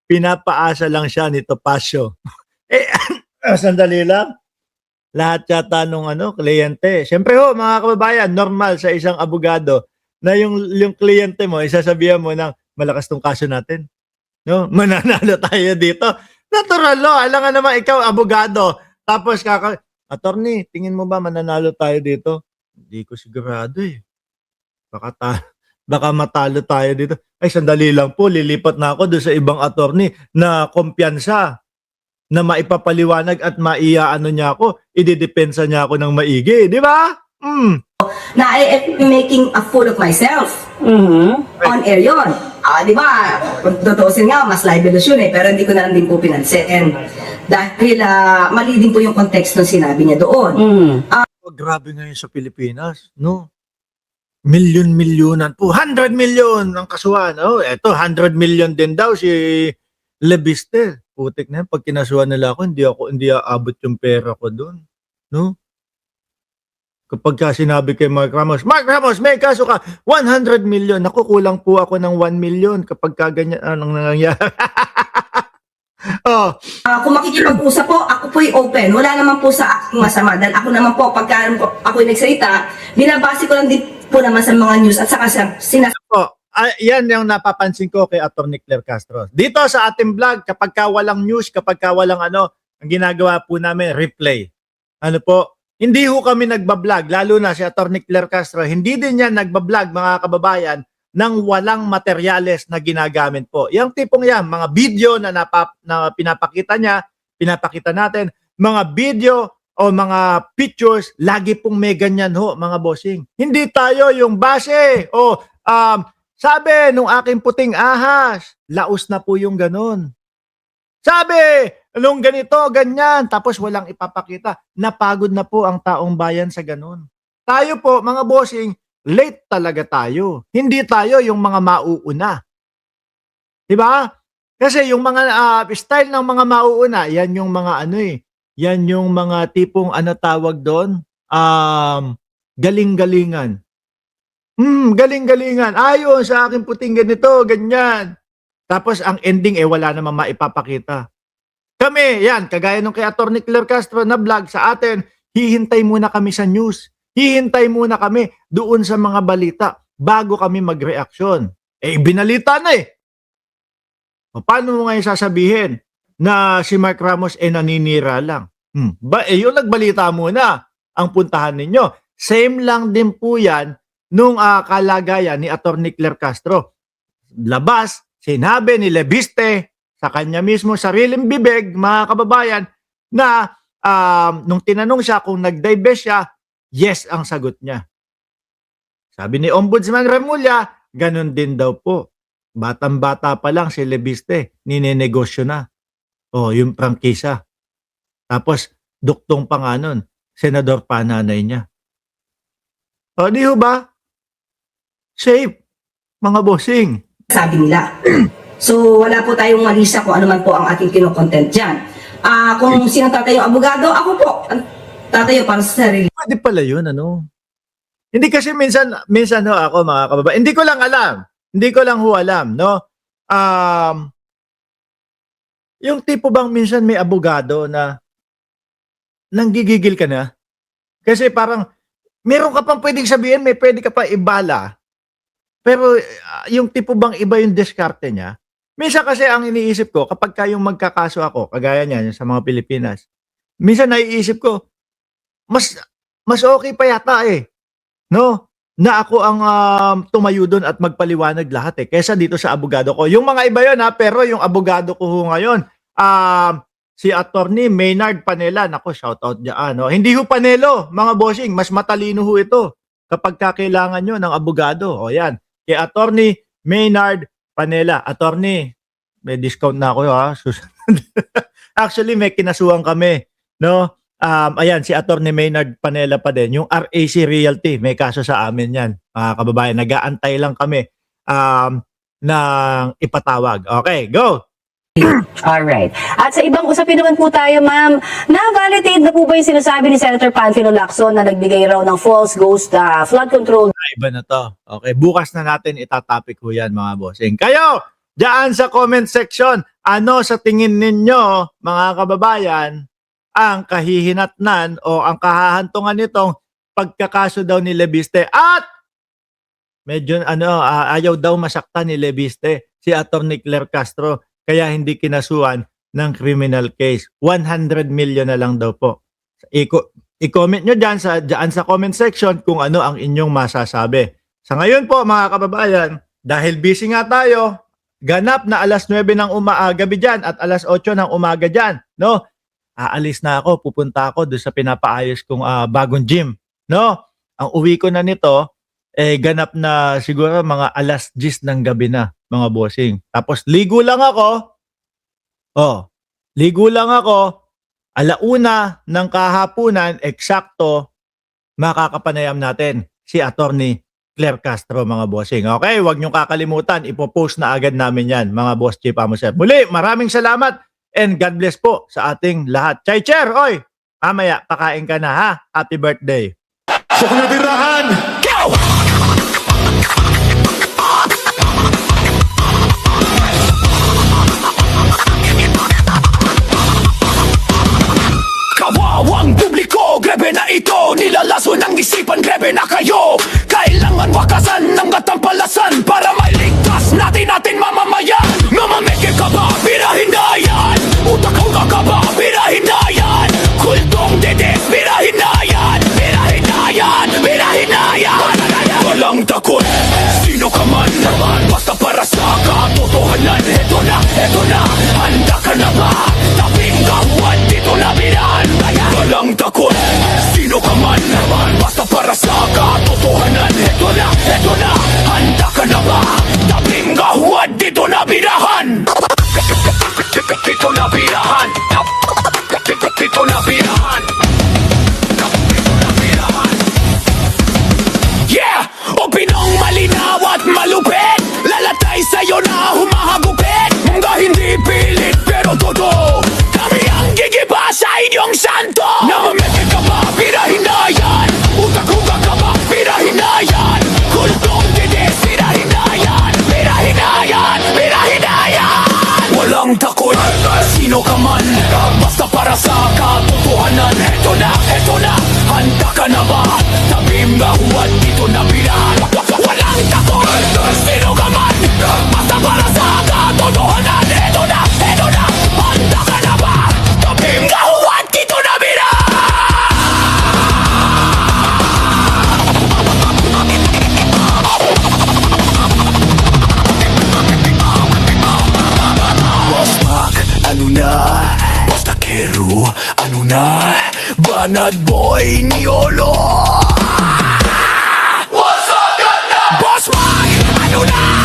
pinapaasa lang siya ni Topacio. Eh, sandali lang. Lahat yata nung kliyente. Siyempre ho, mga kababayan, normal sa isang abogado na yung kliyente mo, isasabihan mo ng malakas tong kaso natin. No? Mananalo tayo dito. Natural, no? Alam nga naman, ikaw, abogado. Tapos, attorney, tingin mo ba mananalo tayo dito? Hindi ko sigurado eh. Baka matalo tayo dito. Ay, sandali lang po, lilipat na ako doon sa ibang attorney na kumpiyansa na maipapaliwanag at maiaano niya ako, ididepensa niya ako ng maigi, di ba? Na I am making a fool of myself. On air yun. Di ba? Kung tutusin nga, mas libelous yun eh, pero hindi ko na lang din po pinansin. Dahil mali din po yung context ng sinabi niya doon. Grabe ngayon sa Pilipinas, no? Milyon-milyonan po. 100 million ang kasuhan. Oh, eto, 100 million din daw si Lebiste. Putik na yan. Pag kinasuhan nila ako, hindi aabot yung pera ko doon. No? Kapag sinabi kay Mark Ramos, may kaso ka, 100 million. Naku, kulang po ako ng 1 million kapag kaganyan, anong nangyayari? Oh. Kung makikipag-usap po, ako po'y open. Wala naman po sa aking masama. Dahil ako naman po, pagka ako'y nagsalita, binabase ko lang din po naman sa mga news at saka yan yung napapansin ko kay Atty. Claire Castro. Dito sa ating vlog, kapag walang news, kapag walang ang ginagawa po namin, replay. Ano po? Hindi ho kami nagbablog, lalo na si Atty. Claire Castro, hindi din yan nagbablog, mga kababayan, ng walang materyales na ginagamit po. Yung tipong yan, mga video na pinapakita niya, pinapakita natin, mga video o mga pictures, lagi pong may ganyan ho, mga bossing. Hindi tayo yung base o sabi nung aking puting ahas, laos na po yung ganun. Sabi, nung ganito, ganyan, tapos walang ipapakita. Napagod na po ang taong bayan sa ganun. Tayo po, mga bossing, late talaga tayo. Hindi tayo yung mga mauuna. Diba? Kasi yung mga style ng mga mauuna, yan yung mga yan yung mga tipong tawag doon, galing-galingan. Galing-galingan. Ayon sa aking puting ganito, ganyan. Tapos ang ending wala namang maipapakita. Kami, yan, kagaya nung kay Atty. Claire Castro na vlog sa atin, hihintay muna kami sa news. Hihintay muna kami doon sa mga balita bago kami mag-reaksyon. Binalita na O, paano mo ngayon sasabihin na si Mark Ramos naninira lang? Yung nagbalita muna ang puntahan ninyo. Same lang din po yan nung kalagayan ni Atty. Claire Castro. Labas, sinabi ni Lebiste sa kanya mismo sariling bibig, mga kababayan, na nung tinanong siya kung nag-divest siya, yes ang sagot niya. Sabi ni Ombudsman Remulla, ganun din daw po. Batang-bata pa lang si Lebiste, ninenegosyo na. O, yung prangkisa. Tapos, duktong pa nga nun, senador pa nanay niya. O, di ho ba? Safe, mga bossing. sabi nila. So, wala po tayong mali sa kung ano man po ang ating kinokontent dyan. Kung sino tatayo abogado, ako po. Tatayo para sa sarili. Pwede pala yun, Hindi kasi minsan ho ako, mga kababayan, hindi ko lang alam. Hindi ko lang ho alam, no? Yung tipo bang minsan may abogado na nanggigigil ka na? Kasi parang, meron ka pang pwedeng sabihin, may pwede ka pa ibala. Pero yung tipo bang iba yung diskarte niya? Minsan kasi ang iniisip ko, kapag kayong magkakaso ako, kagaya niyan sa mga Pilipinas, minsan naiisip ko, mas okay pa yata no? Na ako ang tumayo doon at magpaliwanag lahat kaysa dito sa abogado ko. Yung mga iba yun pero yung abogado ko ho ngayon, si Attorney Maynard Panela, nako shoutout dyan. No? Hindi ho Panelo, mga bossing, mas matalino ho ito kapag kakailangan nyo ng abogado. O yan, kay Attorney Maynard Panela. Attorney, may discount na ako ha. Actually, may kinasuhan kami, no? Ayan, si Atty. Maynard Panela pa din. Yung RAC Realty, may kaso sa amin yan. Mga kababayan, nag-aantay lang kami ng ipatawag. Okay, go! Alright. At sa ibang usapin naman po tayo, ma'am, na-validate na po ba yung sinasabi ni Senator Panfilo Lacson na nagbigay raw ng false ghost flood control? Iba na to. Okay, bukas na natin itatopic ko yan, mga bossing. Kayo, Diyan sa comment section, ano sa tingin ninyo, mga kababayan, ang kahihinatnan o ang kahahantungan nitong pagkakaso daw ni Leviste? At medyo ayaw daw masaktan ni Leviste, si Atty. Claire Castro, kaya hindi kinasuhan ng criminal case. 100 million na lang daw po. I-comment nyo dyan sa comment section kung ano ang inyong masasabi. Sa ngayon po mga kababayan, dahil busy nga tayo, ganap na alas 9 ng gabi dyan at alas 8 ng umaga dyan, no? Aalis na ako, pupunta ako doon sa pinapaayos kong bagong gym, no? Ang uwi ko na nito, ganap na siguro mga alas 10 ng gabi na, mga bossing. Tapos ligo lang ako, alauna ng kahapunan, eksakto, makakapanayam natin si Atty. Claire Castro, mga bossing. Okay, huwag niyong kakalimutan, ipopost na agad namin yan, mga boss Chief Amoser. Muli, maraming salamat and God bless po sa ating lahat. Chay Chair, oy, mamaya, pakain ka na ha. Happy birthday. Sa kunadirahan! Go! Kawawang publiko, grebe na ito. Nilalaso ng isipan, grebe na kayo. Kailangan wakasan ng katampalasan para mailigtas natin mamamayan. Mamameke ka ba? Birahin na yan. Utak ko ka ba? Birahin na yan. Kultong dedes, birahin na yan. Birahin na yan. Birahin na yan. Walang takot, sino ka man. Basta para sa katotohanan. Eto na, handa ka na ba? Tabing kawan, dito na birahan. Walang takot, sino ka man. Basta para sa katotohanan. Eto na, handa ka na ba? Tabing kawan, dito na birahan. Dito na birahan. Dito na birahan. Yeah! O pinong malinaw at malupit, lalatay sa'yo na humahagupit. Mga hindi pilit pero totoo, kami ang gigiba sa inyong santo. Namameke ka ba? Birahin na yan. Utak-utak ka ba? Birahin na yan. Kultong dides, birahin na yan. Birahin na yan. Birahin na yan. Walang takot, sino ka man. Basta para sa katotohanan. Eto na, handa ka na ba? Tabim nga huwad, dito na birahan. Walang takot, sino ka man. Basta para sa katotohanan. Eto na, handa ka na ba? Tabim nga huwad, dito na birahan. Bosmak, ano na? Basta Kero, ano na? Banat Boy Niolo. What's up, Boss Mike, ano na?